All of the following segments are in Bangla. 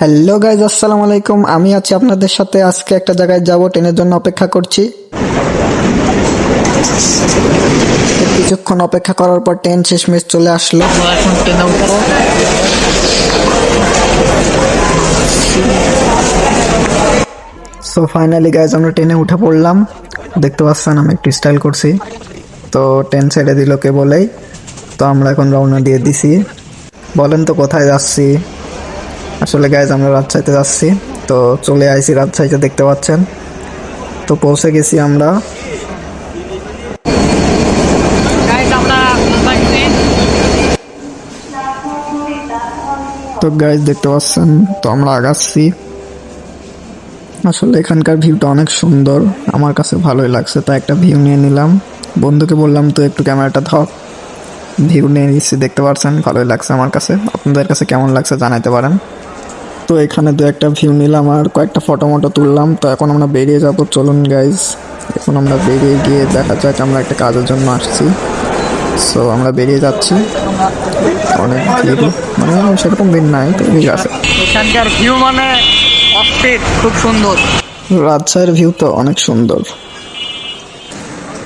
হ্যালো গাইজ, আসসালামু আলাইকুম। আমি আছি আপনাদের সাথে। আজকে একটা জায়গায় যাব, ট্রেনের জন্য অপেক্ষা করছি। কিছুক্ষণ অপেক্ষা করার পর ট্রেন শেষমেশ চলে আসলো। এখন ট্রেনে উঠবো। সো ফাইনালি গাইজ আমরা ট্রেনে উঠে পড়লাম। দেখতে পাচ্ছেন আমি একটু স্টাইল করছি। তো ট্রেন ছেড়ে দিল কে বলেই। তো আমরা এখন রওনা দিয়ে দিছি। বলেন তো কোথায় যাচ্ছি? আসলে গাইজ আমরা রাজশাহীতে যাচ্ছি। তো চলে আইছি রাজশাহীতে, দেখতে পাচ্ছেন। তো পৌঁছে গেছি আমরা। তো গাইজ দেখতে পাচ্ছেন, তো আমরা আগাচ্ছি। আসলে এখানকার ভিউটা অনেক সুন্দর, আমার কাছে ভালোই লাগছে, তাই একটা ভিউ নিয়ে নিলাম। বন্ধুকে বললাম তো একটু ক্যামেরাটা ধর। ভিউ নিয়ে নিচ্ছি, দেখতে পাচ্ছেন ভালোই লাগছে আমার কাছে। আপনাদের কাছে কেমন লাগছে জানাতে পারেন। তো এখানে দু একটা ভিউ নিলাম আর কয়েকটা ফটো মটো তুললাম। তো এখন আমরা বেরিয়ে যাবো, চলুন গাইজ। এখন আমরা বেরিয়ে গিয়ে দেখা যাক, আমরা একটা কাজের জন্য আসছি। সো আমরা বেরিয়ে যাচ্ছি। অনেক ভিড়, মানে সেরকম ভিড় নাই, তো ঠিক আছে। এখানকার ভিউ মানে অস্থির, খুব সুন্দর। রাজশাহীর ভিউ তো অনেক সুন্দর।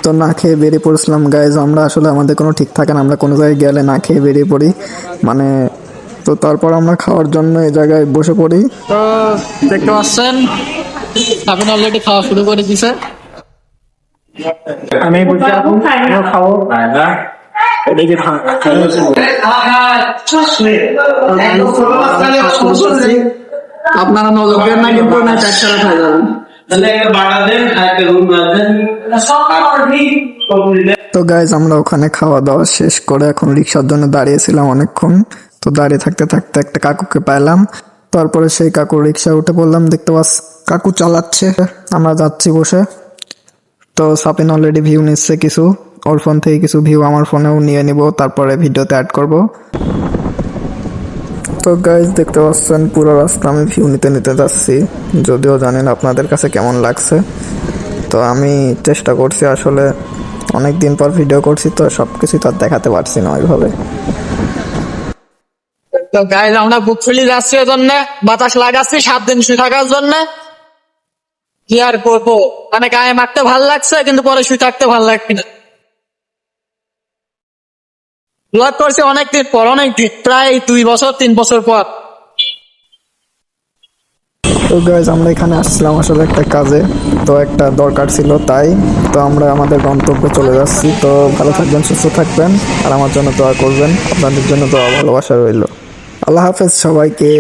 তো না খেয়ে বেরিয়ে পড়েছিলাম গাইজ আমরা। আসলে আমাদের কোনো ঠিক থাকে না, আমরা কোনো জায়গায় গেলে না খেয়ে বেরিয়ে পড়ি, মানে। তো তারপর আমরা খাওয়ার জন্য এই জায়গায় বসে পড়ি। তো দেখতে পাচ্ছেন আপনি অলরেডি খাওয়া শুরু করে দিছে। আমি বলছি এখন খাবো। আপনারা নজর না, কিন্তু না চারটা খাই যাবেন। তো গাইজ আমরা ওখানে খাওয়া দাওয়া শেষ করে এখন রিক্সার জন্য দাঁড়িয়েছিলাম অনেকক্ষণ। তো দাঁড়িয়ে থাকতে থাকতে একটা কাকুকে পেলাম। তারপরে সেই কাকুর রিক্সা উঠে পড়লাম। দেখতে পাস কাকু চালাচ্ছে, আমরা যাচ্ছি বসে। তো সাপিন অলরেডি ভিউ নিচ্ছে কিছু, ওর ফোন থেকে কিছু ভিউ আমার ফোনেও নিয়ে নিব, তারপরে ভিডিওতে অ্যাড করব। তো গাইজ দেখতে পাচ্ছেন পুরো রাস্তা আমি ভিউ নিতে নিতে যাচ্ছি, যদিও জানেন আপনাদের কাছে কেমন লাগছে। তো আমি চেষ্টা করছি, আসলে অনেক দিন পর ভিডিও করছি, তো সব কিছু তো আর দেখাতে পারছি না ওইভাবে। তো গাইজ আমরা বুক ফুলি যাচ্ছি এর জন্য, বাতাস লাগাচ্ছি 7 দিন শুয়ে থাকার জন্য। কি আর করবো, মানে গায়ে মারতে ভালো লাগছে, কিন্তু পরে শুয়ে থাকতে ভালো লাগছে না। ব্লগ করছি অনেকদিন পর, অনেকদিন, প্রায় 2 বছর 3 বছর পর। তো গাইজ আমরা এখানে আসছিলাম আসলে একটা কাজে, তো একটা দরকার ছিল তাই। তো আমরা আমাদের গন্তব্যে চলে যাচ্ছি। তো ভালো থাকবেন, সুস্থ থাকবেন, আর আমার জন্য দোয়া করবেন। আপনাদের জন্য দোয়া ভালোবাসা রইল। আল্লাহ হাফেজ সবাইকে।